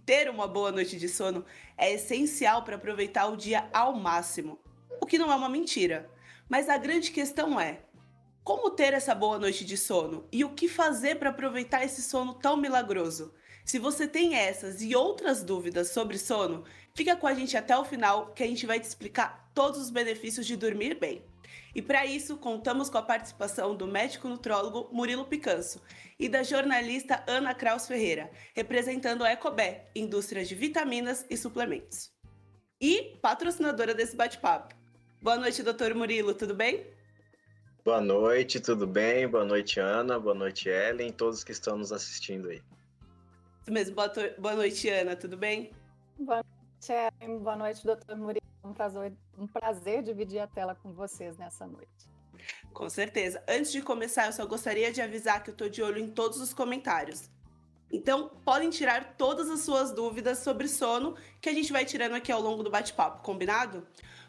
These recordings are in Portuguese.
ter uma boa noite de sono é essencial para aproveitar o dia ao máximo, o que não é uma mentira. Mas a grande questão é: como ter essa boa noite de sono e o que fazer para aproveitar esse sono tão milagroso? Se você tem essas e outras dúvidas sobre sono, fica com a gente até o final que a gente vai te explicar todos os benefícios de dormir bem. E para isso, contamos com a participação do médico nutrólogo Murilo Picanso e da jornalista Ana Kraus Ferreira, representando a Ecobé, indústria de vitaminas e suplementos. E patrocinadora desse bate-papo. Boa noite, doutor Murilo, tudo bem? Boa noite, tudo bem? Boa noite, Ana. Boa noite, Ellen, todos que estão nos assistindo aí. Isso mesmo, boa noite, Ana, tudo bem? Boa noite, Ellen. Boa noite, doutor Murilo. Um prazer dividir a tela com vocês nessa noite. Com certeza. Antes de começar, eu só gostaria de avisar que eu estou de olho em todos os comentários. Então, podem tirar todas as suas dúvidas sobre sono que a gente vai tirando aqui ao longo do bate-papo, combinado?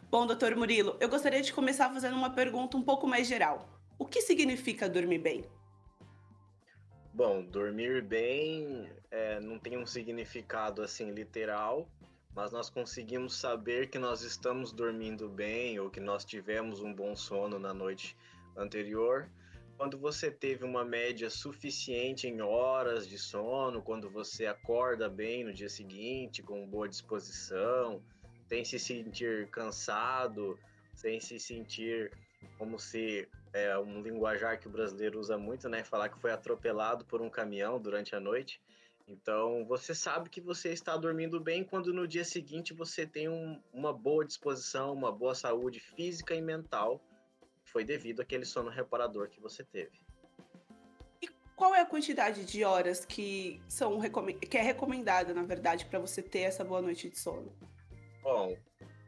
Bom, doutor Murilo, eu gostaria de começar fazendo uma pergunta um pouco mais geral. O que significa dormir bem? Bom, dormir bem não tem um significado assim literal, mas nós conseguimos saber que nós estamos dormindo bem ou que nós tivemos um bom sono na noite anterior. Quando você teve uma média suficiente em horas de sono, quando você acorda bem no dia seguinte, com boa disposição, sem se sentir cansado, sem se sentir como se um linguajar que o brasileiro usa muito, né? Falar que foi atropelado por um caminhão durante a noite. Então, você sabe que você está dormindo bem quando no dia seguinte você tem uma boa disposição, uma boa saúde física e mental, que foi devido àquele sono reparador que você teve. E qual é a quantidade de horas que é recomendada, na verdade, para você ter essa boa noite de sono? Bom,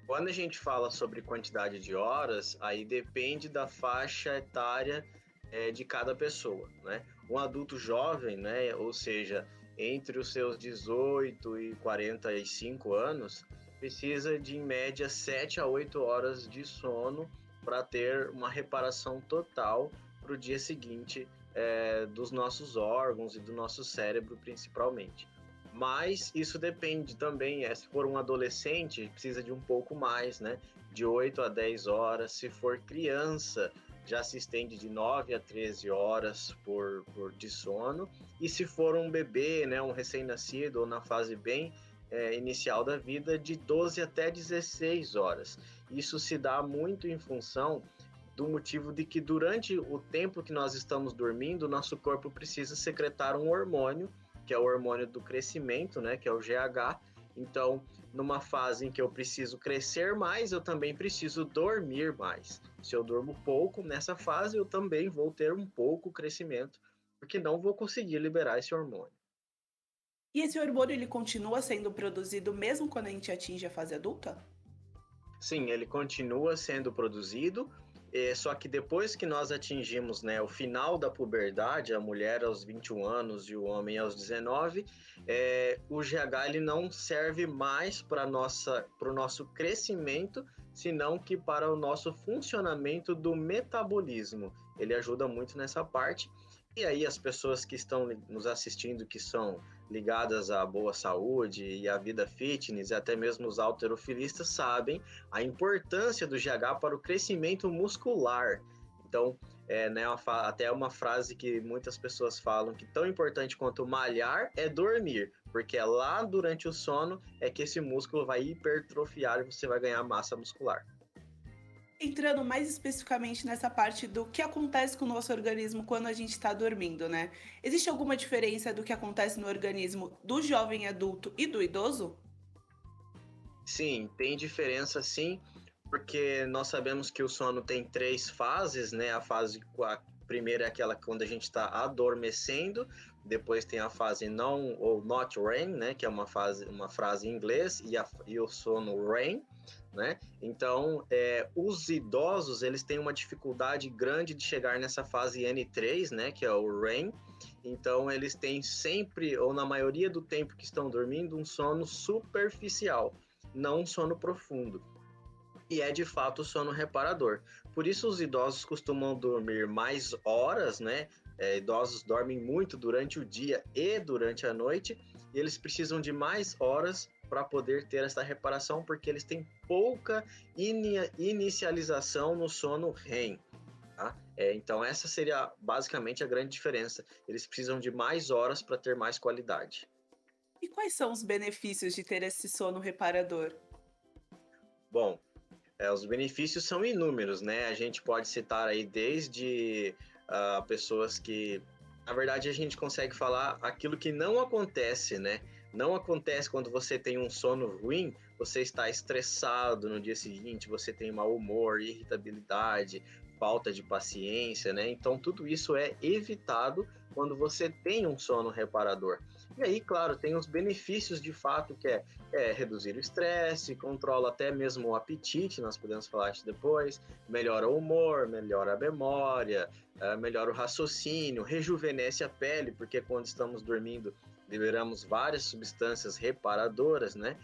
quando a gente fala sobre quantidade de horas, aí depende da faixa etária de cada pessoa, né? Um adulto jovem, né, ou seja, entre os seus 18 e 45 anos, precisa de, em média, 7 a 8 horas de sono para ter uma reparação total para o dia seguinte dos nossos órgãos e do nosso cérebro, principalmente. Mas isso depende também, se for um adolescente, precisa de um pouco mais, né? De 8 a 10 horas. Se for criança, já se estende de 9 a 13 horas de sono. E se for um bebê, né, um recém-nascido ou na fase bem inicial da vida, de 12 até 16 horas. Isso se dá muito em função do motivo de que durante o tempo que nós estamos dormindo, nosso corpo precisa secretar um hormônio, que é o hormônio do crescimento, né, que é o GH. Então, numa fase em que eu preciso crescer mais, eu também preciso dormir mais. Se eu durmo pouco nessa fase, eu também vou ter um pouco crescimento, porque não vou conseguir liberar esse hormônio. E esse hormônio ele continua sendo produzido mesmo quando a gente atinge a fase adulta? Sim, ele continua sendo produzido, só que depois que nós atingimos, né, o final da puberdade, a mulher aos 21 anos e o homem aos 19, o GH ele não serve mais para o nosso crescimento, senão que para o nosso funcionamento do metabolismo. Ele ajuda muito nessa parte. E aí as pessoas que estão nos assistindo, que são ligadas à boa saúde e à vida fitness, e até mesmo os halterofilistas, sabem a importância do GH para o crescimento muscular. Então, né, até uma frase que muitas pessoas falam que tão importante quanto malhar é dormir, porque é lá durante o sono é que esse músculo vai hipertrofiar e você vai ganhar massa muscular. Entrando mais especificamente nessa parte do que acontece com o nosso organismo quando a gente está dormindo, né? Existe alguma diferença do que acontece no organismo do jovem adulto e do idoso? Sim, tem diferença sim, porque nós sabemos que o sono tem três fases, né? A primeira é aquela quando a gente está adormecendo, depois tem a fase não ou not REM, né? Que é uma frase em inglês, e o sono REM, né? Então, os idosos, eles têm uma dificuldade grande de chegar nessa fase N3, né? Que é o REM. Então, eles têm sempre, ou na maioria do tempo que estão dormindo, um sono superficial, não um sono profundo. E é de fato o sono reparador. Por isso os idosos costumam dormir mais horas, né? idosos dormem muito durante o dia e durante a noite, e eles precisam de mais horas para poder ter essa reparação, porque eles têm pouca inicialização no sono REM. Tá? Então, essa seria basicamente a grande diferença. Eles precisam de mais horas para ter mais qualidade. E quais são os benefícios de ter esse sono reparador? Bom, os benefícios são inúmeros, né? A gente pode citar aí desde pessoas que, na verdade, a gente consegue falar aquilo que não acontece, né? Não acontece quando você tem um sono ruim, você está estressado no dia seguinte, você tem mau humor, irritabilidade, falta de paciência, né? Então, tudo isso é evitado quando você tem um sono reparador. E aí, claro, tem os benefícios de fato, que é reduzir o estresse, controla até mesmo o apetite, nós podemos falar isso depois, melhora o humor, melhora a memória, melhora o raciocínio, rejuvenesce a pele, porque quando estamos dormindo, liberamos várias substâncias reparadoras, né?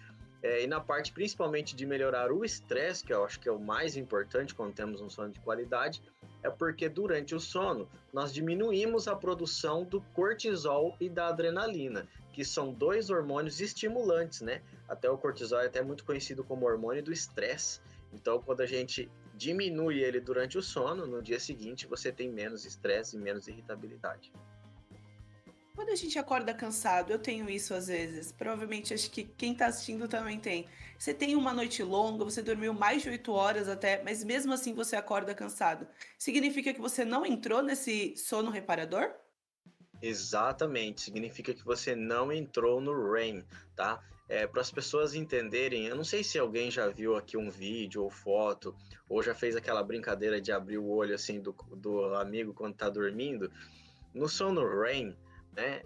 E na parte principalmente de melhorar o estresse, que eu acho que é o mais importante quando temos um sono de qualidade, é porque durante o sono nós diminuímos a produção do cortisol e da adrenalina, que são dois hormônios estimulantes, né? Até o cortisol é até muito conhecido como hormônio do estresse. Então, quando a gente diminui ele durante o sono, no dia seguinte você tem menos estresse e menos irritabilidade. Quando a gente acorda cansado, eu tenho isso às vezes. Provavelmente acho que quem tá assistindo também tem. Você tem uma noite longa, você dormiu mais de 8 horas até, mas mesmo assim você acorda cansado. Significa que você não entrou nesse sono reparador? Exatamente, significa que você não entrou no REM, tá? Para as pessoas entenderem, eu não sei se alguém já viu aqui um vídeo ou foto, ou já fez aquela brincadeira de abrir o olho assim do amigo quando tá dormindo. No sono REM, né,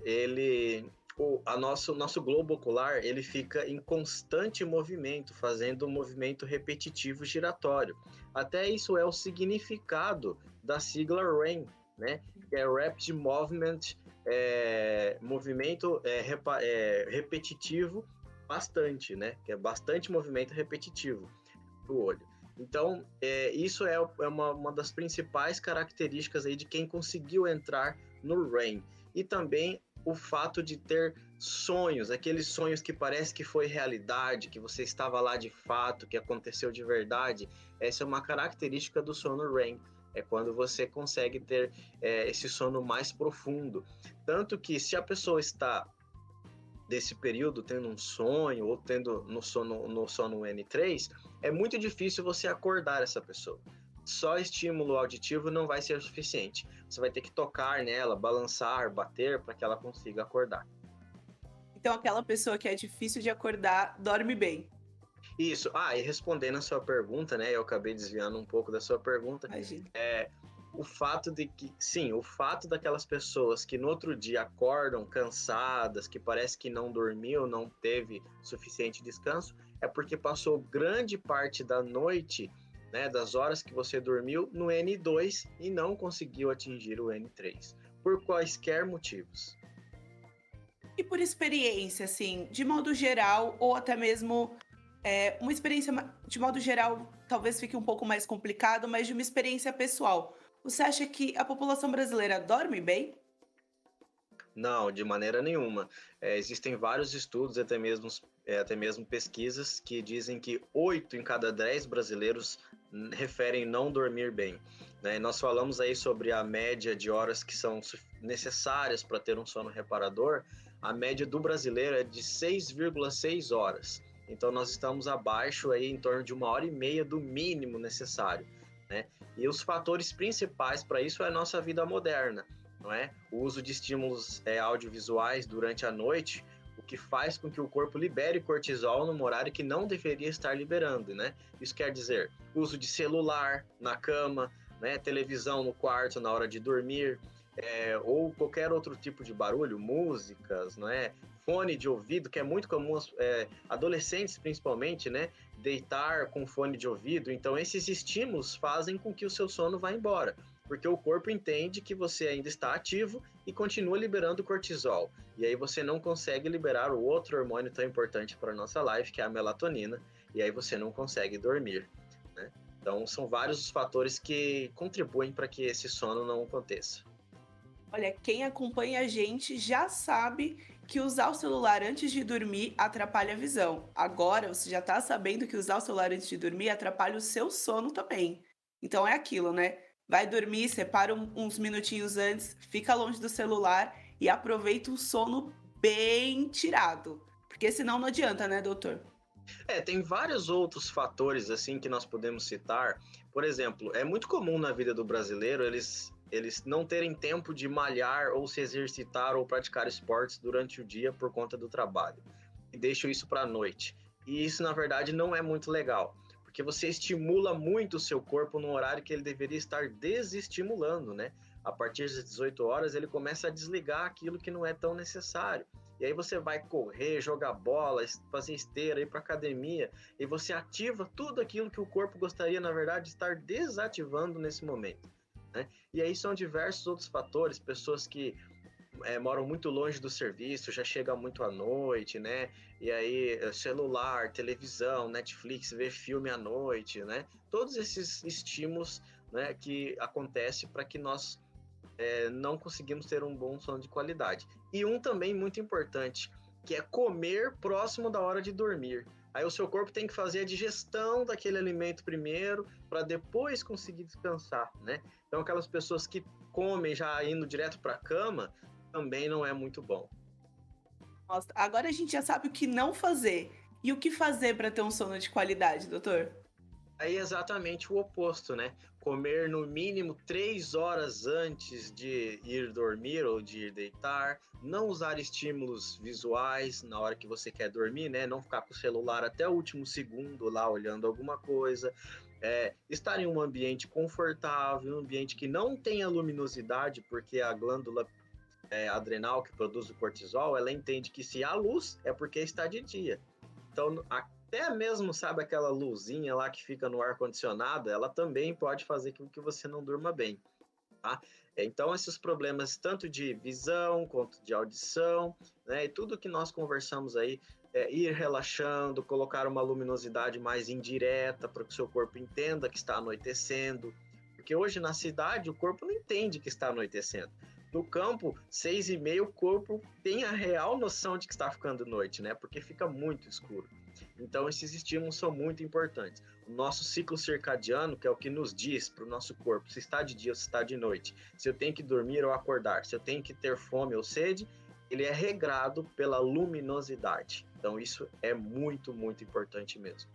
nosso globo ocular, ele fica em constante movimento, fazendo um movimento repetitivo giratório. Até isso é o significado da sigla REM, né, que é Rapid Movement, movimento repetitivo bastante, né, que é bastante movimento repetitivo do olho. Então, isso é uma das principais características aí de quem conseguiu entrar no REM. E também o fato de ter sonhos, aqueles sonhos que parece que foi realidade, que você estava lá de fato, que aconteceu de verdade. Essa é uma característica do sono REM. É quando você consegue ter esse sono mais profundo. Tanto que se a pessoa está desse período tendo um sonho ou tendo no sono N3, é muito difícil você acordar essa pessoa. Só estímulo auditivo não vai ser suficiente. Você vai ter que tocar nela, balançar, bater para que ela consiga acordar. Então aquela pessoa que é difícil de acordar dorme bem. Isso. E respondendo a sua pergunta, né? Eu acabei desviando um pouco da sua pergunta. Imagina. O fato de que, sim, o fato daquelas pessoas que no outro dia acordam cansadas, que parece que não dormiu, não teve suficiente descanso, é porque passou grande parte da noite, né, das horas que você dormiu no N2 e não conseguiu atingir o N3, por quaisquer motivos. E por experiência, assim, de modo geral, ou até mesmo uma experiência de modo geral, talvez fique um pouco mais complicado, mas de uma experiência pessoal. Você acha que a população brasileira dorme bem? Não, de maneira nenhuma. Existem vários estudos, até mesmo pesquisas, que dizem que 8 em cada 10 brasileiros referem não dormir bem. Né? Nós falamos aí sobre a média de horas que são necessárias para ter um sono reparador. A média do brasileiro é de 6,6 horas. Então, nós estamos abaixo aí em torno de 1h30 do mínimo necessário. Né? E os fatores principais para isso é a nossa vida moderna. Não é? O uso de estímulos audiovisuais durante a noite, o que faz com que o corpo libere cortisol num horário que não deveria estar liberando, né? Isso quer dizer, uso de celular na cama, né? Televisão no quarto na hora de dormir, ou qualquer outro tipo de barulho, músicas, não é? Fone de ouvido, que é muito comum, adolescentes principalmente, né? Deitar com fone de ouvido. Então, esses estímulos fazem com que o seu sono vá embora, porque o corpo entende que você ainda está ativo e continua liberando cortisol. E aí você não consegue liberar o outro hormônio tão importante para a nossa life, que é a melatonina, e aí você não consegue dormir. Né? Então, são vários os fatores que contribuem para que esse sono não aconteça. Olha, quem acompanha a gente já sabe que usar o celular antes de dormir atrapalha a visão. Agora você já está sabendo que usar o celular antes de dormir atrapalha o seu sono também. Então é aquilo, né? Vai dormir, separa uns minutinhos antes, fica longe do celular e aproveita um sono bem tirado. Porque senão não adianta, né, doutor? Tem vários outros fatores assim que nós podemos citar. Por exemplo, é muito comum na vida do brasileiro eles não terem tempo de malhar ou se exercitar ou praticar esportes durante o dia por conta do trabalho e deixam isso para a noite. E isso, na verdade, não é muito legal, porque você estimula muito o seu corpo no horário que ele deveria estar desestimulando, né? A partir das 18 horas, ele começa a desligar aquilo que não é tão necessário. E aí você vai correr, jogar bola, fazer esteira, ir para academia, e você ativa tudo aquilo que o corpo gostaria, na verdade, de estar desativando nesse momento, né? E aí são diversos outros fatores, pessoas que moram muito longe do serviço, já chegam muito à noite, né? E aí, celular, televisão, Netflix, ver filme à noite, né? Todos esses estímulos, né, que acontecem para que nós não conseguimos ter um bom sono de qualidade. E um também muito importante, que é comer próximo da hora de dormir. Aí o seu corpo tem que fazer a digestão daquele alimento primeiro, para depois conseguir descansar, né? Então, aquelas pessoas que comem já indo direto para a cama, também não é muito bom. Nossa, agora a gente já sabe o que não fazer. E o que fazer para ter um sono de qualidade, doutor? Aí é exatamente o oposto, né? Comer no mínimo 3 horas antes de ir dormir ou de ir deitar, não usar estímulos visuais na hora que você quer dormir, né? Não ficar com o celular até o último segundo lá olhando alguma coisa. Estar em um ambiente confortável, um ambiente que não tenha luminosidade, porque a glândula adrenal que produz o cortisol, ela entende que se há luz é porque está de dia. Então, até mesmo, sabe, aquela luzinha lá que fica no ar-condicionado, ela também pode fazer com que você não durma bem, tá? Então, esses problemas, tanto de visão quanto de audição, né, e tudo que nós conversamos aí, ir relaxando, colocar uma luminosidade mais indireta para que o seu corpo entenda que está anoitecendo, porque hoje na cidade o corpo não entende que está anoitecendo. No campo, 6h30, o corpo tem a real noção de que está ficando noite, né? Porque fica muito escuro. Então, esses estímulos são muito importantes. O nosso ciclo circadiano, que é o que nos diz para o nosso corpo se está de dia ou se está de noite, se eu tenho que dormir ou acordar, se eu tenho que ter fome ou sede, ele é regrado pela luminosidade. Então, isso é muito, muito importante mesmo.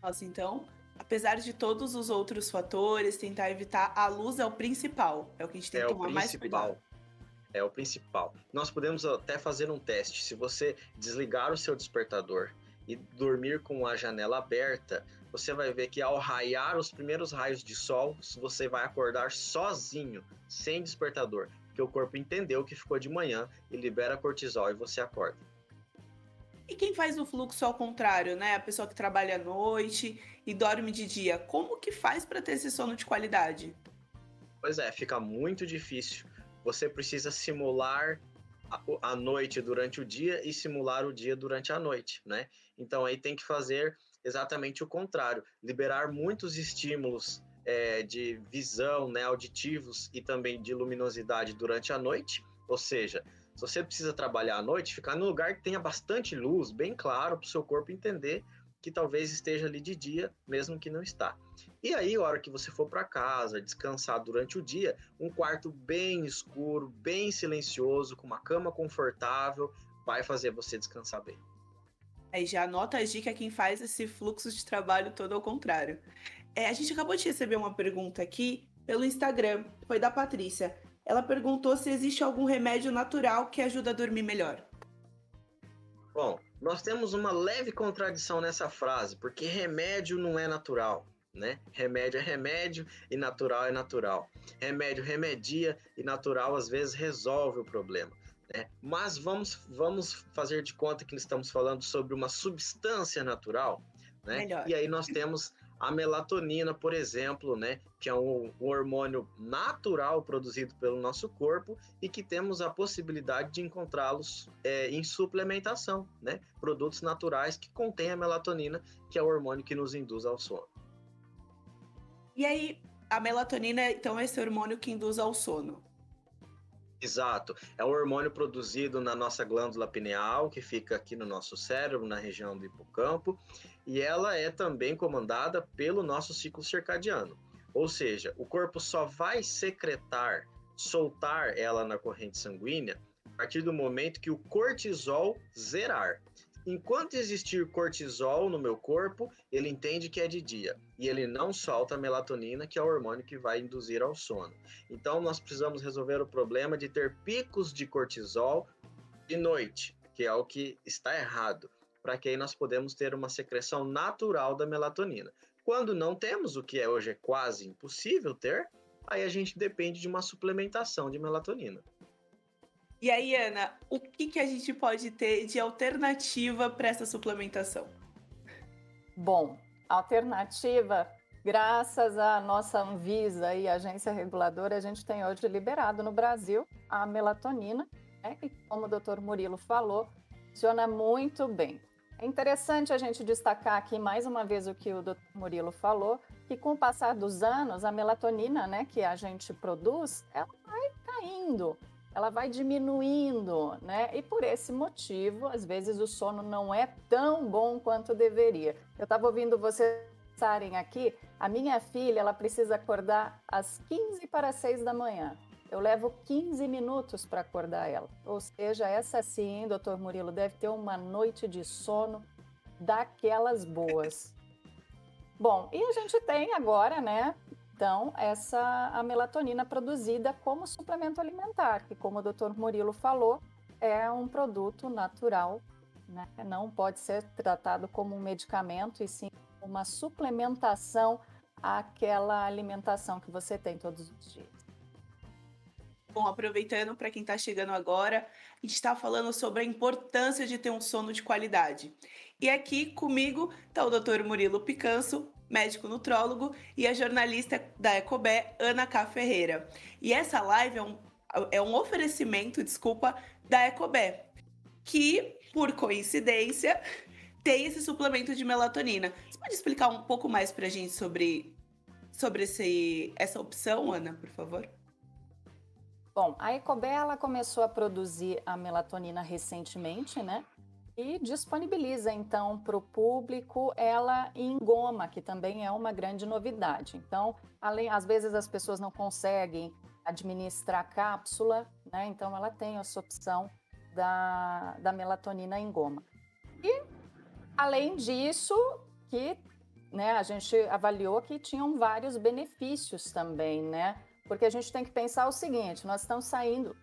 Nossa, então, apesar de todos os outros fatores, tentar evitar a luz é o principal. É o que a gente tem É que o tomar mais cuidado. principal. É o principal. Nós podemos até fazer um teste. Se você desligar o seu despertador e dormir com a janela aberta, você vai ver que ao raiar os primeiros raios de sol, você vai acordar sozinho, sem despertador, porque o corpo entendeu que ficou de manhã e libera cortisol e você acorda. E quem faz o fluxo ao contrário, né? A pessoa que trabalha à noite e dorme de dia, como que faz para ter esse sono de qualidade? Pois é, fica muito difícil. Você precisa simular a noite durante o dia e simular o dia durante a noite, né? Então aí tem que fazer exatamente o contrário, liberar muitos estímulos de visão, né, auditivos e também de luminosidade durante a noite. Ou seja, se você precisa trabalhar à noite, ficar num lugar que tenha bastante luz, bem claro, para o seu corpo entender que talvez esteja ali de dia, mesmo que não está. E aí, a hora que você for para casa, descansar durante o dia, um quarto bem escuro, bem silencioso, com uma cama confortável, vai fazer você descansar bem. Aí já anota a dica quem faz esse fluxo de trabalho todo ao contrário. A gente acabou de receber uma pergunta aqui pelo Instagram, foi da Patrícia. Ela perguntou se existe algum remédio natural que ajuda a dormir melhor. Bom, nós temos uma leve contradição nessa frase, porque remédio não é natural, né? Remédio é remédio e natural é natural. Remédio remedia e natural às vezes resolve o problema, né? Mas vamos fazer de conta que estamos falando sobre uma substância natural, né? Melhor. E aí nós temos a melatonina, por exemplo, né? Que é um hormônio natural produzido pelo nosso corpo e que temos a possibilidade de encontrá-los em suplementação, né? Produtos naturais que contêm a melatonina, que é o hormônio que nos induz ao sono. E aí, a melatonina, então, é esse hormônio que induz ao sono. Exato. É um hormônio produzido na nossa glândula pineal, que fica aqui no nosso cérebro, na região do hipocampo, e ela é também comandada pelo nosso ciclo circadiano. Ou seja, o corpo só vai secretar, soltar ela na corrente sanguínea a partir do momento que o cortisol zerar. Enquanto existir cortisol no meu corpo, ele entende que é de dia e ele não solta a melatonina, que é o hormônio que vai induzir ao sono. Então, nós precisamos resolver o problema de ter picos de cortisol de noite, que é o que está errado, para que aí nós podemos ter uma secreção natural da melatonina. Quando não temos, o que hoje é quase impossível ter, aí a gente depende de uma suplementação de melatonina. E aí, Ana, o que a gente pode ter de alternativa para essa suplementação? Bom, alternativa, graças à nossa Anvisa e agência reguladora, a gente tem hoje liberado no Brasil a melatonina, né? E como o Dr. Murilo falou, funciona muito bem. É interessante a gente destacar aqui mais uma vez o que o Dr. Murilo falou, que com o passar dos anos, a melatonina, né, que a gente produz, ela vai caindo, ela vai diminuindo, né? E por esse motivo, às vezes o sono não é tão bom quanto deveria. Eu estava ouvindo vocês pensarem aqui, a minha filha, ela precisa acordar às 15 para 6 da manhã. Eu levo 15 minutos para acordar ela. Ou seja, essa sim, doutor Murilo, deve ter uma noite de sono daquelas boas. Bom, e a gente tem agora, né? Então, a melatonina produzida como suplemento alimentar, que como o Dr. Murilo falou, é um produto natural, né? Não pode ser tratado como um medicamento, e sim uma suplementação àquela alimentação que você tem todos os dias. Bom, aproveitando para quem está chegando agora, a gente está falando sobre a importância de ter um sono de qualidade. E aqui comigo está o Dr. Murilo Picanso, médico nutrólogo, e a jornalista da Ecobé, Ana K. Ferreira. E essa live é um oferecimento, da Ecobé, que, por coincidência, tem esse suplemento de melatonina. Você pode explicar um pouco mais para a gente sobre essa opção, Ana, por favor? Bom, a Ecobé ela começou a produzir a melatonina recentemente, né? E disponibiliza então para o público ela em goma, que também é uma grande novidade. Então, às vezes as pessoas não conseguem administrar cápsula, né? Então ela tem essa opção da melatonina em goma. E além disso, que, né, a gente avaliou que tinham vários benefícios também, né? Porque a gente tem que pensar o seguinte, nós estamos saindo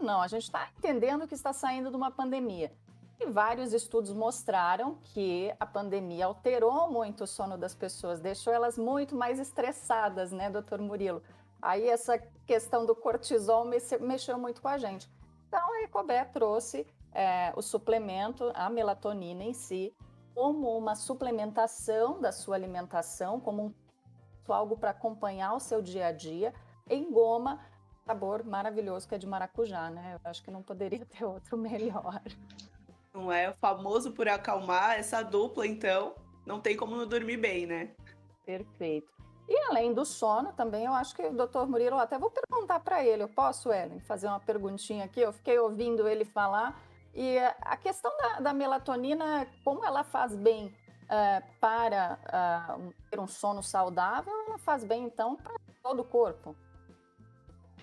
não, a gente está entendendo que está saindo de uma pandemia. E vários estudos mostraram que a pandemia alterou muito o sono das pessoas, deixou elas muito mais estressadas, né, doutor Murilo? Aí essa questão do cortisol mexeu muito com a gente. Então a Ecobé trouxe o suplemento, a melatonina em si, como uma suplementação da sua alimentação, como algo para acompanhar o seu dia a dia, em goma, sabor maravilhoso que é de maracujá, né? Eu acho que não poderia ter outro melhor. Não é? O famoso por acalmar, essa dupla, então, não tem como não dormir bem, né? Perfeito. E além do sono, também eu acho que o Dr. Murilo, eu até vou perguntar para ele, eu posso, Ellen, fazer uma perguntinha aqui? Eu fiquei ouvindo ele falar, e a questão da melatonina, como ela faz bem para ter um sono saudável, ela faz bem, então, para todo o corpo?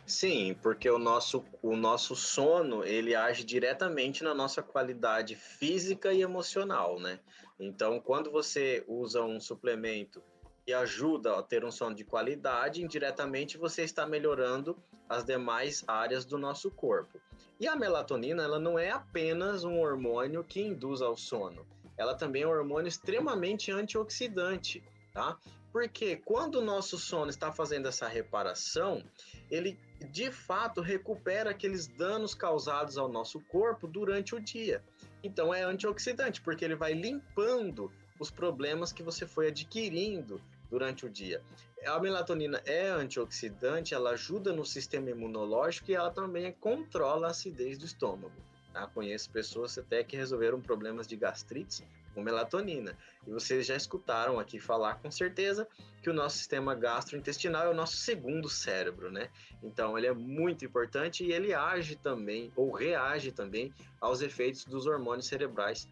Sim, porque o nosso sono, ele age diretamente na nossa qualidade física e emocional, né? Então, quando você usa um suplemento que ajuda a ter um sono de qualidade, indiretamente você está melhorando as demais áreas do nosso corpo. E a melatonina, ela não é apenas um hormônio que induz ao sono. Ela também é um hormônio extremamente antioxidante, tá? Porque quando o nosso sono está fazendo essa reparação, ele de fato recupera aqueles danos causados ao nosso corpo durante o dia. Então é antioxidante, porque ele vai limpando os problemas que você foi adquirindo durante o dia. A melatonina é antioxidante, ela ajuda no sistema imunológico e ela também controla a acidez do estômago. tá? Conheço pessoas até que resolveram problemas de gastrite com melatonina. E vocês já escutaram aqui falar com certeza que o nosso sistema gastrointestinal é o nosso segundo cérebro, né? Então ele é muito importante e ele age também, ou reage também, aos efeitos dos hormônios cerebrais,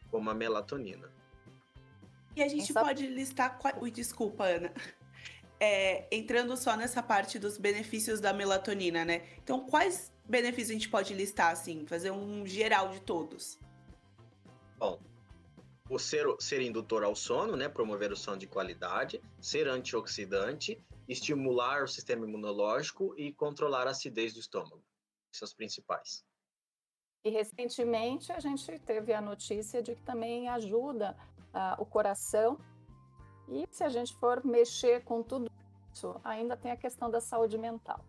como a melatonina. E a gente pode listar. Ui, desculpa, Ana. Entrando só nessa parte dos benefícios da melatonina, né? Então, quais benefícios a gente pode listar, assim, fazer um geral de todos? Bom, o ser indutor ao sono, né? Promover o sono de qualidade, ser antioxidante, estimular o sistema imunológico e controlar a acidez do estômago. Esses são os principais. E recentemente a gente teve a notícia de que também ajuda o coração. E se a gente for mexer com tudo isso, ainda tem a questão da saúde mental.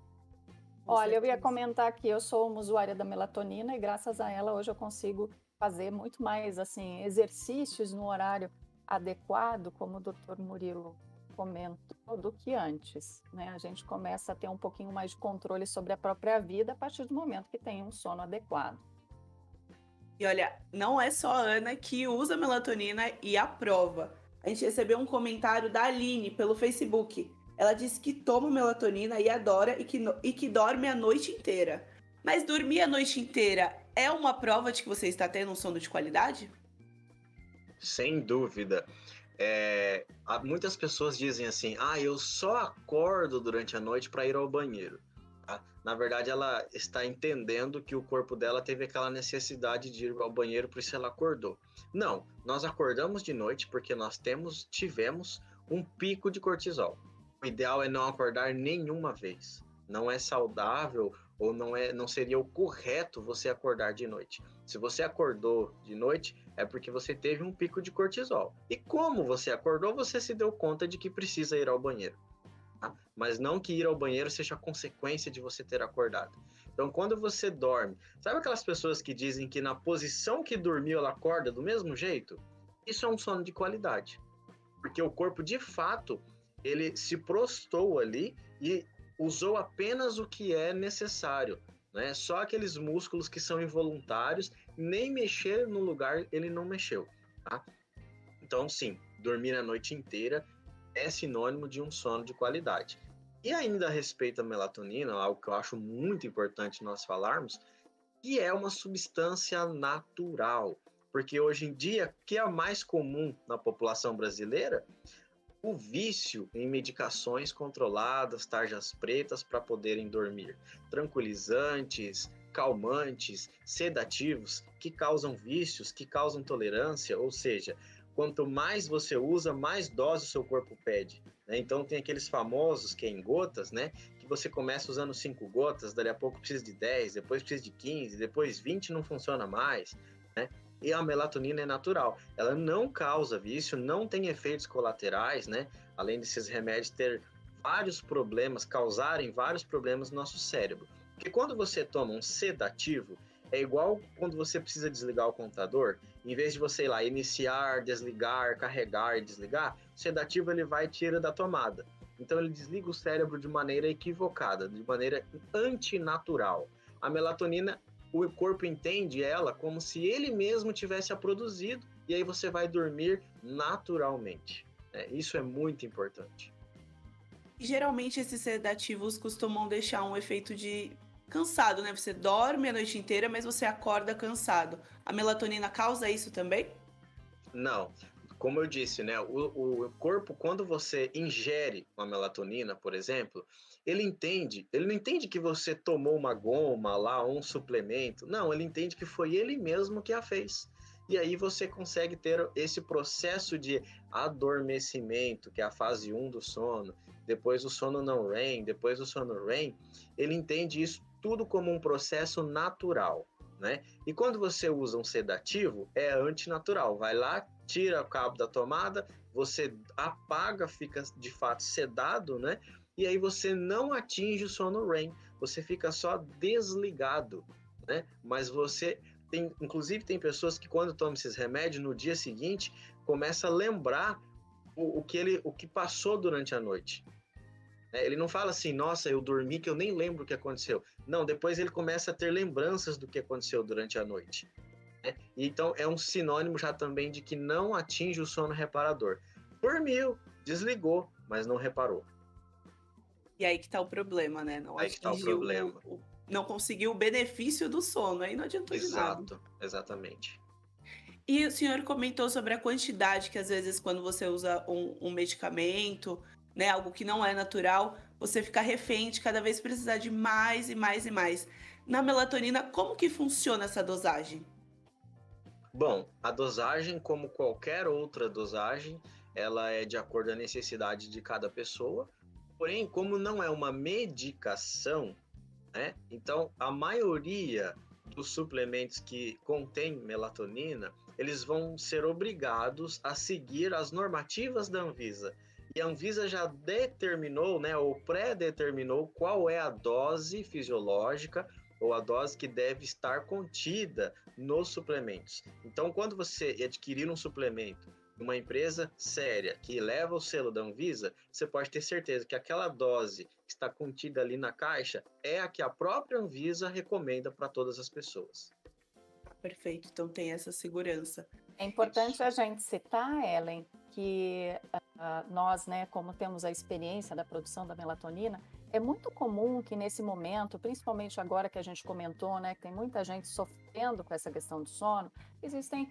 Olha, eu ia comentar que eu sou uma usuária da melatonina e graças a ela hoje eu consigo fazer muito mais assim exercícios no horário adequado, como o Dr. Murilo comentou, do que antes, né? A gente começa a ter um pouquinho mais de controle sobre a própria vida a partir do momento que tem um sono adequado. E olha, não é só a Ana que usa melatonina e aprova. A gente recebeu um comentário da Aline pelo Facebook. Ela disse que toma melatonina e adora e que dorme a noite inteira. Mas dormir a noite inteira é uma prova de que você está tendo um sono de qualidade? Sem dúvida. Muitas pessoas dizem assim, eu só acordo durante a noite para ir ao banheiro. Tá? Na verdade, ela está entendendo que o corpo dela teve aquela necessidade de ir ao banheiro, por isso ela acordou. Não, nós acordamos de noite porque nós tivemos um pico de cortisol. O ideal é não acordar nenhuma vez. Não é saudável ou não seria o correto você acordar de noite. Se você acordou de noite, é porque você teve um pico de cortisol. E como você acordou, você se deu conta de que precisa ir ao banheiro. Tá? Mas não que ir ao banheiro seja a consequência de você ter acordado. Então, quando você dorme, sabe aquelas pessoas que dizem que na posição que dormiu ela acorda do mesmo jeito? Isso é um sono de qualidade. Porque o corpo, de fato, ele se prostou ali e usou apenas o que é necessário, né? Só aqueles músculos que são involuntários, nem mexer no lugar ele não mexeu, tá? Então, sim, dormir a noite inteira é sinônimo de um sono de qualidade. E ainda a respeito da melatonina, algo que eu acho muito importante nós falarmos, que é uma substância natural, porque hoje em dia, o que é mais comum na população brasileira? O vício em medicações controladas, tarjas pretas para poderem dormir. Tranquilizantes, calmantes, sedativos, que causam vícios, que causam tolerância, ou seja, quanto mais você usa, mais dose o seu corpo pede. Né? Então tem aqueles famosos que é em gotas, né? Que você começa usando 5 gotas, dali a pouco precisa de 10, depois precisa de 15, depois 20 não funciona mais, né? E a melatonina é natural, ela não causa vício, não tem efeitos colaterais, né? Além desses remédios ter vários problemas, causarem vários problemas no nosso cérebro. Porque quando você toma um sedativo, é igual quando você precisa desligar o computador, em vez de você ir lá iniciar, desligar, carregar e desligar, o sedativo ele vai e tira da tomada. Então ele desliga o cérebro de maneira equivocada, de maneira antinatural. A melatonina, o corpo entende ela como se ele mesmo tivesse a produzido e aí você vai dormir naturalmente. Isso é muito importante. Geralmente esses sedativos costumam deixar um efeito de cansado, né? Você dorme a noite inteira, mas você acorda cansado. A melatonina causa isso também? Não. Como eu disse, né? O corpo, quando você ingere uma melatonina, por exemplo, ele não entende que você tomou uma goma lá, um suplemento. Não, ele entende que foi ele mesmo que a fez. E aí você consegue ter esse processo de adormecimento, que é a fase 1 do sono, depois o sono não REM, depois o sono REM. Ele entende isso tudo como um processo natural, né? E quando você usa um sedativo, é antinatural. Vai lá, tira o cabo da tomada, você apaga, fica de fato sedado, né? E aí você não atinge o sono REM, você fica só desligado, né? Mas você inclusive tem pessoas que quando tomam esses remédios, no dia seguinte, começa a lembrar o que passou durante a noite. né? Ele não fala assim, nossa, eu dormi que eu nem lembro o que aconteceu. Não, depois ele começa a ter lembranças do que aconteceu durante a noite, né? Então é um sinônimo já também de que não atinge o sono reparador. Dormiu, desligou, mas não reparou. E aí que tá o problema, né? Não Aí que tá o atingiu problema. não conseguiu o benefício do sono, aí não adiantou de nada. Exato, exatamente. E o senhor comentou sobre a quantidade que às vezes quando você usa um medicamento, né, algo que não é natural, você fica refém de cada vez precisar de mais e mais e mais. Na melatonina, como que funciona essa dosagem? Bom, a dosagem, como qualquer outra dosagem, ela é de acordo com a necessidade de cada pessoa. Porém, como não é uma medicação, né? Então, a maioria dos suplementos que contém melatonina, eles vão ser obrigados a seguir as normativas da Anvisa. E a Anvisa já determinou, né, ou pré-determinou qual é a dose fisiológica ou a dose que deve estar contida nos suplementos. Então, quando você adquirir um suplemento de uma empresa séria que leva o selo da Anvisa, você pode ter certeza que aquela dose que está contida ali na caixa é a que a própria Anvisa recomenda para todas as pessoas. Ah, perfeito, então tem essa segurança. É importante a gente citar, Ellen, que nós, né, como temos a experiência da produção da melatonina, é muito comum que nesse momento, principalmente agora que a gente comentou, né, que tem muita gente sofrendo com essa questão do sono, existem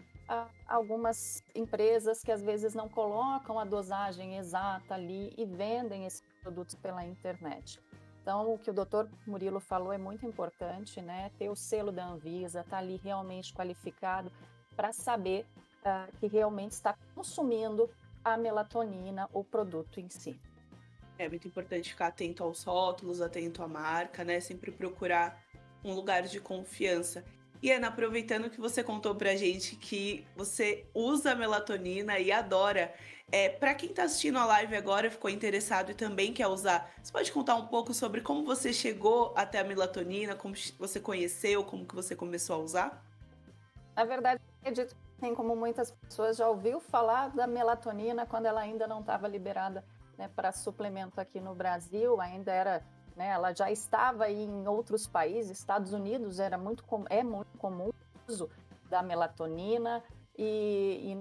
algumas empresas que às vezes não colocam a dosagem exata ali e vendem esses produtos pela internet. Então, o que o Dr. Murilo falou é muito importante, né? Ter o selo da Anvisa, estar ali realmente qualificado para saber que realmente está consumindo a melatonina, o produto em si. É muito importante ficar atento aos rótulos, atento à marca, né? Sempre procurar um lugar de confiança. E Ana, aproveitando que você contou pra gente que você usa a melatonina e adora, para quem tá assistindo a live agora, ficou interessado e também quer usar, você pode contar um pouco sobre como você chegou até a melatonina, como você conheceu, como que você começou a usar? Na verdade, acredito que, assim como muitas pessoas já ouviu falar da melatonina quando ela ainda não estava liberada, né, para suplemento aqui no Brasil, ainda era, né, ela já estava aí em outros países, Estados Unidos é muito comum o uso da melatonina e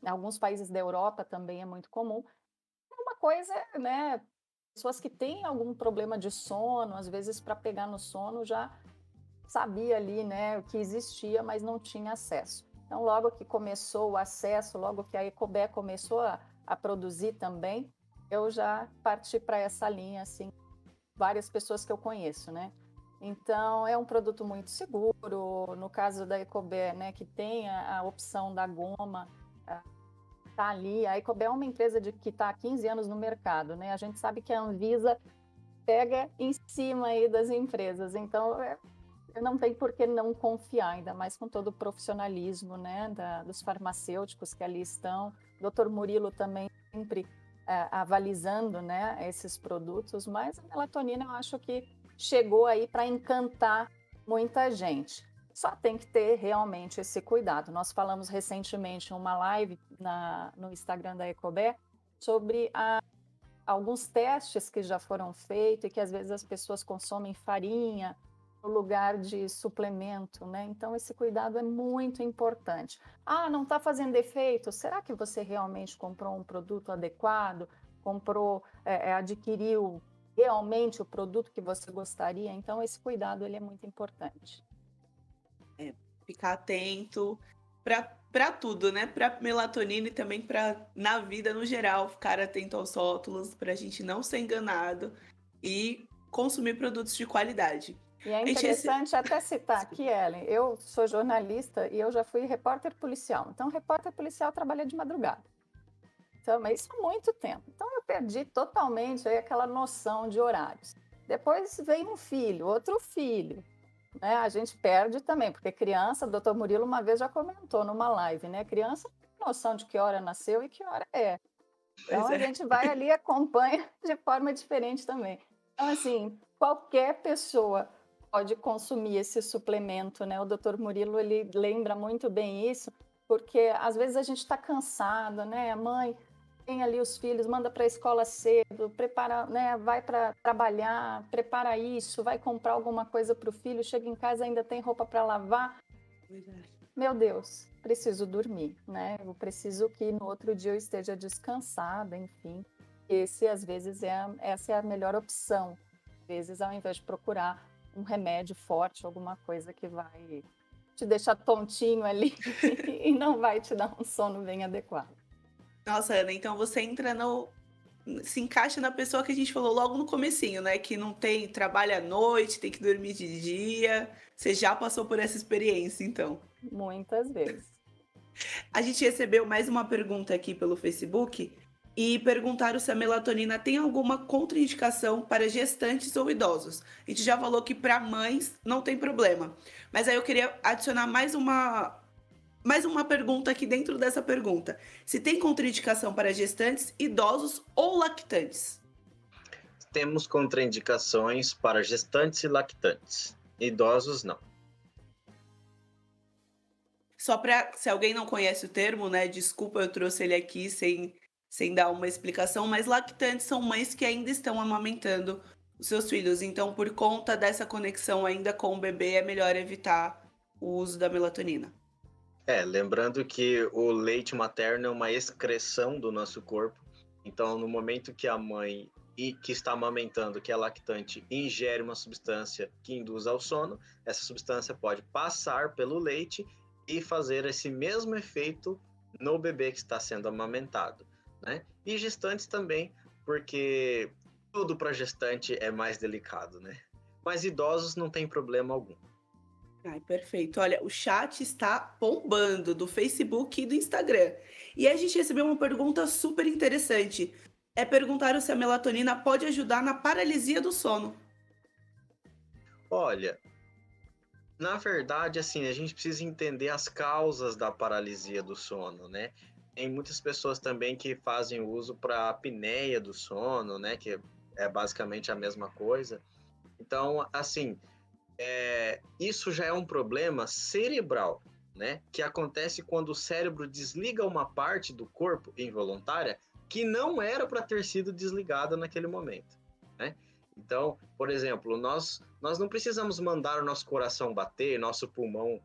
em alguns países da Europa também é muito comum. Uma coisa, né, pessoas que têm algum problema de sono, às vezes para pegar no sono já sabia ali, né, que existia, mas não tinha acesso. Então, logo que começou o acesso, logo que a Ecobé começou a produzir também, eu já parti para essa linha, assim, várias pessoas que eu conheço, né? Então, é um produto muito seguro. No caso da Ecobé, né, que tem a opção da goma, tá ali. A Ecobé é uma empresa que está há 15 anos no mercado, né? A gente sabe que a Anvisa pega em cima aí das empresas. Então, não tem por que não confiar, ainda mais com todo o profissionalismo, né, dos farmacêuticos que ali estão. O Dr. Murilo também sempre avalizando, né, esses produtos, mas a melatonina eu acho que chegou aí para encantar muita gente. Só tem que ter realmente esse cuidado. Nós falamos recentemente em uma live no Instagram da Ecobé sobre alguns testes que já foram feitos e que às vezes as pessoas consomem farinha no lugar de suplemento, né? Então esse cuidado é muito importante. Ah, não está fazendo efeito? Será que você realmente comprou um produto adequado? Adquiriu realmente o produto que você gostaria? Então esse cuidado ele é muito importante. Ficar atento para tudo, né? Para melatonina e também para na vida no geral, ficar atento aos rótulos para a gente não ser enganado e consumir produtos de qualidade. E é A gente interessante até citar aqui, Ellen, eu sou jornalista e eu já fui repórter policial. Então, repórter policial trabalha de madrugada. Então, mas isso há muito tempo. Então, eu perdi totalmente aí aquela noção de horários. Depois veio um filho, outro filho. Né? A gente perde também, porque criança, o doutor Murilo uma vez já comentou numa live, né? Criança não tem noção de que hora nasceu e que hora é. Então, a gente vai ali e acompanha de forma diferente também. Então, assim, qualquer pessoa pode consumir esse suplemento, né? O doutor Murilo, ele lembra muito bem isso, porque às vezes a gente está cansada, né? Mãe, tem ali os filhos, manda para a escola cedo, prepara, né, vai para trabalhar, prepara isso, vai comprar alguma coisa para o filho, chega em casa ainda tem roupa para lavar. Verdade. Meu Deus, preciso dormir, né? Eu preciso que no outro dia eu esteja descansada, enfim. Esse, às vezes, essa é a melhor opção. Às vezes, ao invés de procurar um remédio forte, alguma coisa que vai te deixar tontinho ali e não vai te dar um sono bem adequado. Nossa, Ana, então você entra no. Se encaixa na pessoa que a gente falou logo no comecinho, né? Que não tem, trabalha à noite, tem que dormir de dia. Você já passou por essa experiência, então. Muitas vezes. A gente recebeu mais uma pergunta aqui pelo Facebook e perguntaram se a melatonina tem alguma contraindicação para gestantes ou idosos. A gente já falou que para mães não tem problema. Mas aí eu queria adicionar mais uma pergunta aqui dentro dessa pergunta. Se tem contraindicação para gestantes, idosos ou lactantes? Temos contraindicações para gestantes e lactantes. Idosos, não. Só para, se alguém não conhece o termo, né? Desculpa, eu trouxe ele aqui sem dar uma explicação, mas lactantes são mães que ainda estão amamentando os seus filhos. Então, por conta dessa conexão ainda com o bebê, é melhor evitar o uso da melatonina. Lembrando que o leite materno é uma excreção do nosso corpo. Então, no momento que a mãe que está amamentando, que é lactante, ingere uma substância que induz ao sono, essa substância pode passar pelo leite e fazer esse mesmo efeito no bebê que está sendo amamentado, né? E gestantes também, porque tudo para gestante é mais delicado, né? Mas idosos não tem problema algum. Ai, perfeito. Olha, o chat está bombando do Facebook e do Instagram. E a gente recebeu uma pergunta super interessante. Perguntaram se a melatonina pode ajudar na paralisia do sono. Olha, na verdade, assim, a gente precisa entender as causas da paralisia do sono, né? Tem muitas pessoas também que fazem uso para apneia do sono, né? Que é basicamente a mesma coisa. Então, assim, isso já é um problema cerebral, né? Que acontece quando o cérebro desliga uma parte do corpo involuntária que não era para ter sido desligada naquele momento, né? Então, por exemplo, nós não precisamos mandar o nosso coração bater, nosso pulmão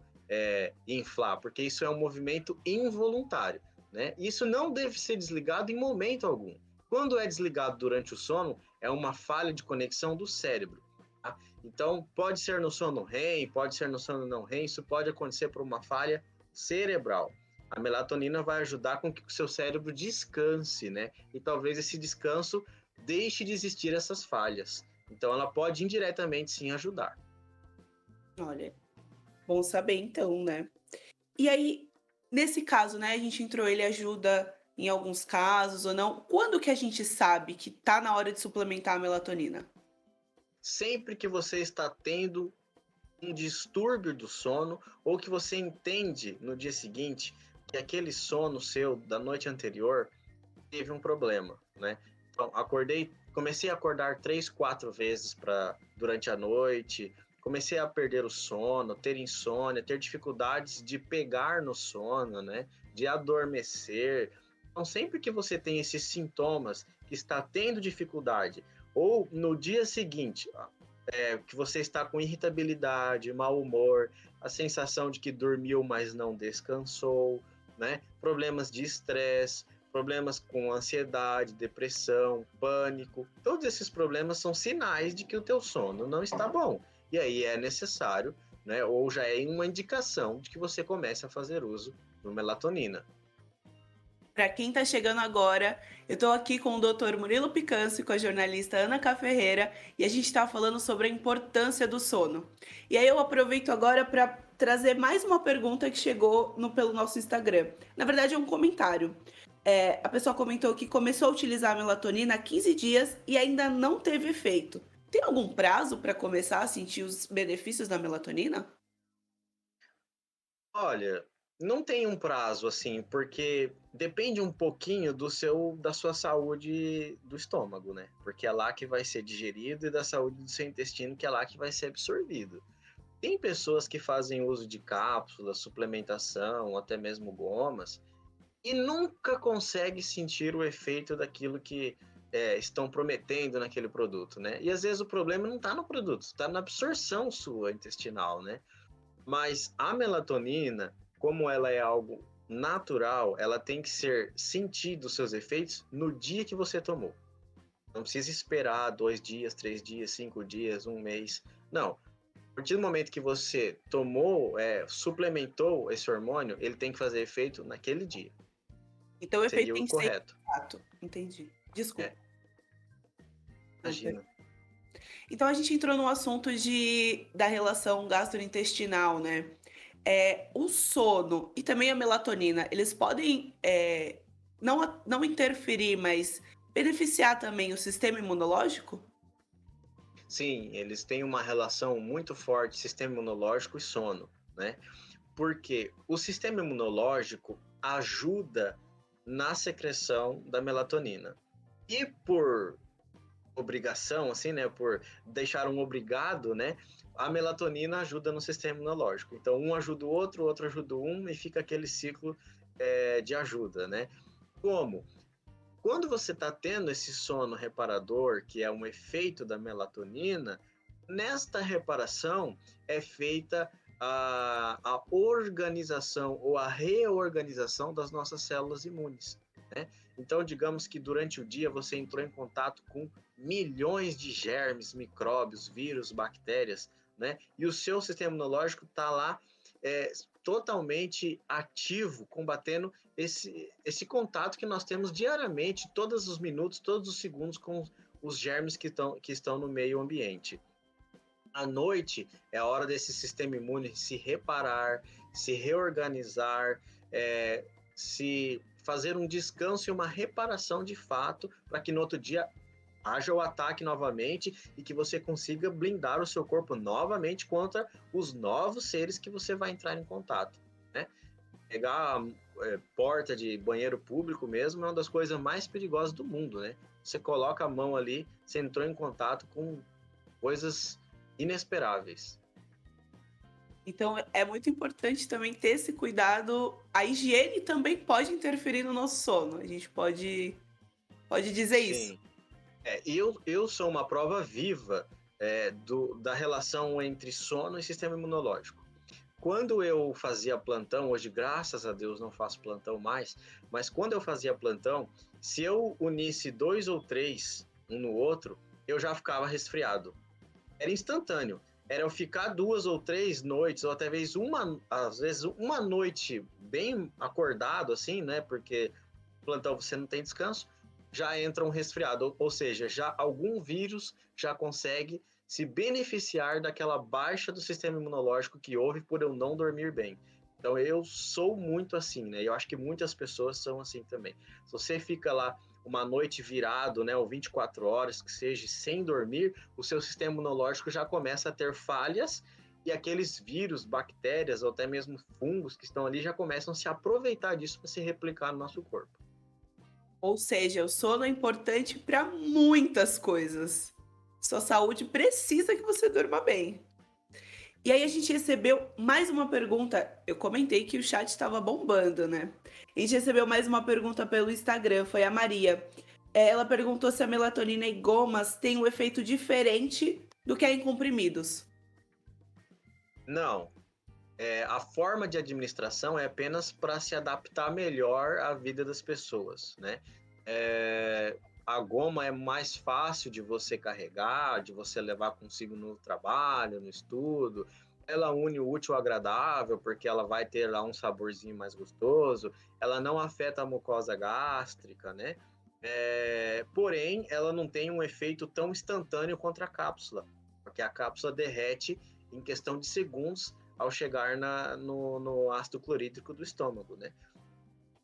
inflar, porque isso é um movimento involuntário, né? Isso não deve ser desligado em momento algum. Quando é desligado durante o sono, é uma falha de conexão do cérebro. Tá? Então, pode ser no sono REM, pode ser no sono não REM, isso pode acontecer por uma falha cerebral. A melatonina vai ajudar com que o seu cérebro descanse, né? E talvez esse descanso deixe de existir essas falhas. Então, ela pode indiretamente sim ajudar. Olha, bom saber então, né? E aí, nesse caso, né, a gente entrou, ele ajuda em alguns casos ou não. Quando que a gente sabe que tá na hora de suplementar a melatonina? Sempre que você está tendo um distúrbio do sono ou que você entende no dia seguinte que aquele sono seu da noite anterior teve um problema, né? Então, comecei a acordar 3, 4 vezes durante a noite, comecei a perder o sono, ter insônia, ter dificuldades de pegar no sono, né? De adormecer. Então, sempre que você tem esses sintomas, que está tendo dificuldade, ou no dia seguinte, que você está com irritabilidade, mau humor, a sensação de que dormiu, mas não descansou, né? Problemas de estresse, problemas com ansiedade, depressão, pânico. Todos esses problemas são sinais de que o teu sono não está bom. E aí é necessário, né, ou já é uma indicação de que você comece a fazer uso do melatonina. Para quem está chegando agora, eu estou aqui com o Dr. Murilo Picanso e com a jornalista Ana K. Ferreira e a gente está falando sobre a importância do sono. E aí eu aproveito agora para trazer mais uma pergunta que chegou pelo nosso Instagram. Na verdade, é um comentário. A pessoa comentou que começou a utilizar a melatonina há 15 dias e ainda não teve efeito. Tem algum prazo para começar a sentir os benefícios da melatonina? Olha, não tem um prazo assim, porque depende um pouquinho da sua saúde do estômago, né? Porque é lá que vai ser digerido e da saúde do seu intestino, que é lá que vai ser absorvido. Tem pessoas que fazem uso de cápsulas, suplementação, até mesmo gomas, e nunca consegue sentir o efeito daquilo que estão prometendo naquele produto, né? E às vezes o problema não está no produto, está na absorção sua intestinal, né? Mas a melatonina, como ela é algo natural, ela tem que ser sentido os seus efeitos no dia que você tomou. Não precisa esperar 2 dias, 3 dias, 5 dias, um mês. Não. A partir do momento que você tomou, suplementou esse hormônio, ele tem que fazer efeito naquele dia. Então o efeito Seria o tem que ser correto. imediato. Entendi. Desculpa. É, imagina. Então a gente entrou no assunto da relação gastrointestinal, né? O sono e também a melatonina, eles podem não interferir, mas beneficiar também o sistema imunológico? Sim, eles têm uma relação muito forte, sistema imunológico e sono, né? Porque o sistema imunológico ajuda na secreção da melatonina. E por obrigação, assim, né? Por deixar um obrigado, né? A melatonina ajuda no sistema imunológico. Então, um ajuda o outro ajuda um, e fica aquele ciclo de ajuda, né? Como? Quando você está tendo esse sono reparador, que é um efeito da melatonina, nesta reparação é feita a organização ou a reorganização das nossas células imunes, né? Então, digamos que durante o dia você entrou em contato com milhões de germes, micróbios, vírus, bactérias, né? E o seu sistema imunológico está lá é, totalmente ativo, combatendo esse contato que nós temos diariamente, todos os minutos, todos os segundos, com os germes que estão no meio ambiente. À noite é a hora desse sistema imune se reparar, se reorganizar, se fazer um descanso e uma reparação de fato, para que no outro dia haja o ataque novamente e que você consiga blindar o seu corpo novamente contra os novos seres que você vai entrar em contato, né? Pegar porta de banheiro público mesmo é uma das coisas mais perigosas do mundo, né? Você coloca a mão ali, você entrou em contato com coisas inesperáveis. Então é muito importante também ter esse cuidado. A higiene também pode interferir no nosso sono. A gente pode dizer isso. Sim. Eu sou uma prova viva da relação entre sono e sistema imunológico. Quando eu fazia plantão, hoje, graças a Deus, não faço plantão mais, mas quando eu fazia plantão, se eu unisse 2 ou 3 um no outro, eu já ficava resfriado. Era instantâneo. Era eu ficar 2 ou 3 noites, ou até às vezes uma noite bem acordado, assim, né? Porque plantão você não tem descanso, já entra um resfriado, ou seja, já algum vírus já consegue se beneficiar daquela baixa do sistema imunológico que houve por eu não dormir bem. Então eu sou muito assim, né? Eu acho que muitas pessoas são assim também. Se você fica lá uma noite virado, né, ou 24 horas, que seja, sem dormir, o seu sistema imunológico já começa a ter falhas e aqueles vírus, bactérias ou até mesmo fungos que estão ali já começam a se aproveitar disso para se replicar no nosso corpo. Ou seja, o sono é importante para muitas coisas. Sua saúde precisa que você durma bem. E aí a gente recebeu mais uma pergunta. Eu comentei que o chat estava bombando, né? A gente recebeu mais uma pergunta pelo Instagram, foi a Maria. Ela perguntou se a melatonina em gomas tem um efeito diferente do que em comprimidos. Não. A forma de administração é apenas para se adaptar melhor à vida das pessoas, né? A goma é mais fácil de você carregar, de você levar consigo no trabalho, no estudo. Ela une o útil ao agradável, porque ela vai ter lá um saborzinho mais gostoso. Ela não afeta a mucosa gástrica, né? Porém, ela não tem um efeito tão instantâneo contra a cápsula, porque a cápsula derrete em questão de segundos ao chegar no ácido clorídrico do estômago, né?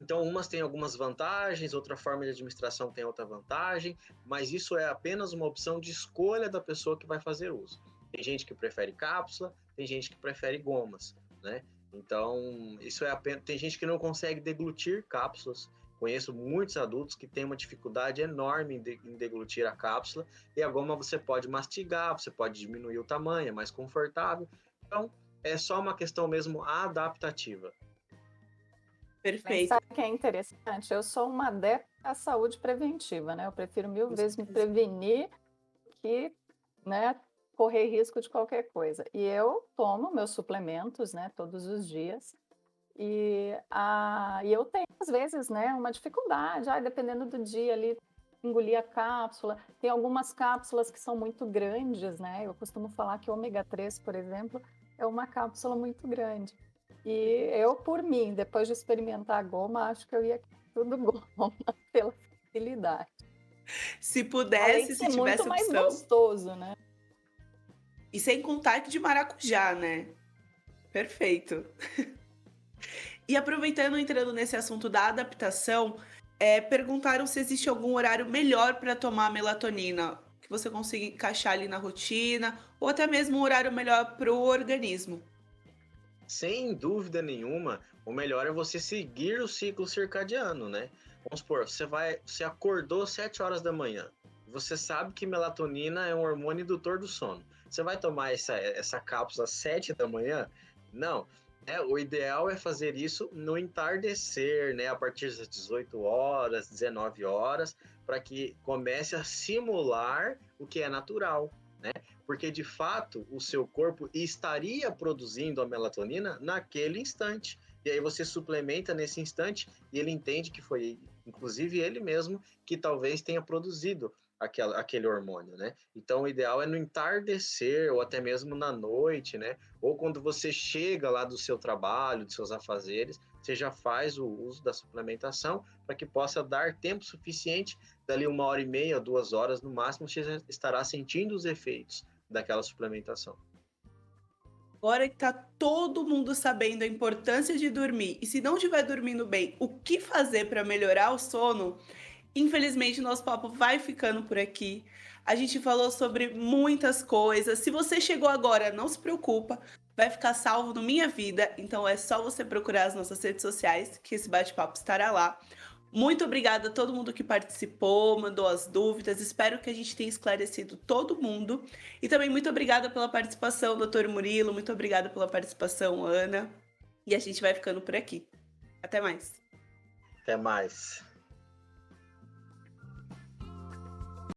Então, umas têm algumas vantagens, outra forma de administração tem outra vantagem, mas isso é apenas uma opção de escolha da pessoa que vai fazer uso. Tem gente que prefere cápsula, tem gente que prefere gomas, né? Então, isso é apenas... Tem gente que não consegue deglutir cápsulas. Conheço muitos adultos que têm uma dificuldade enorme em deglutir a cápsula, e a goma você pode mastigar, você pode diminuir o tamanho, é mais confortável. Então, é só uma questão mesmo adaptativa. Mas Perfeito. sabe o que é interessante? Eu sou uma adepta à saúde preventiva, né? Eu prefiro mil Com vezes me certeza. prevenir que, né, correr risco de qualquer coisa. E eu tomo meus suplementos, né, todos os dias. E eu tenho, às vezes, né, uma dificuldade, dependendo do dia ali, engolir a cápsula. Tem algumas cápsulas que são muito grandes, né? Eu costumo falar que o ômega 3, por exemplo, é uma cápsula muito grande. E eu, por mim, depois de experimentar a goma, acho que eu ia tudo goma pela facilidade. Se Além pudesse, de se ser muito tivesse mais opção. gostoso, né? E sem contar que de maracujá, né? Perfeito. E aproveitando, entrando nesse assunto da adaptação, perguntaram se existe algum horário melhor para tomar melatonina, que você consiga encaixar ali na rotina, ou até mesmo um horário melhor para o organismo. Sem dúvida nenhuma, o melhor é você seguir o ciclo circadiano, né? Vamos supor, você acordou 7 horas da manhã. Você sabe que melatonina é um hormônio indutor do sono. Você vai tomar essa cápsula às 7 da manhã? Não. O ideal é fazer isso no entardecer, né? A partir das 18 horas, 19 horas, para que comece a simular o que é natural, né? Porque de fato o seu corpo estaria produzindo a melatonina naquele instante. E aí você suplementa nesse instante e ele entende que foi, inclusive ele mesmo, que talvez tenha produzido aquele hormônio, né? Então o ideal é no entardecer ou até mesmo na noite, né? Ou quando você chega lá do seu trabalho, dos seus afazeres, você já faz o uso da suplementação para que possa dar tempo suficiente, dali 1 hora e meia, 2 horas no máximo, você já estará sentindo os efeitos daquela suplementação. Agora que tá todo mundo sabendo a importância de dormir, e se não estiver dormindo bem, o que fazer para melhorar o sono, infelizmente nosso papo vai ficando por aqui. A gente falou sobre muitas coisas. Se você chegou agora, não se preocupa, vai ficar salvo no Minha Vida, então é só você procurar as nossas redes sociais, que esse bate-papo estará lá. Muito obrigada a todo mundo que participou, mandou as dúvidas. Espero que a gente tenha esclarecido todo mundo. E também muito obrigada pela participação, doutor Murilo. Muito obrigada pela participação, Ana. E a gente vai ficando por aqui. Até mais. Até mais.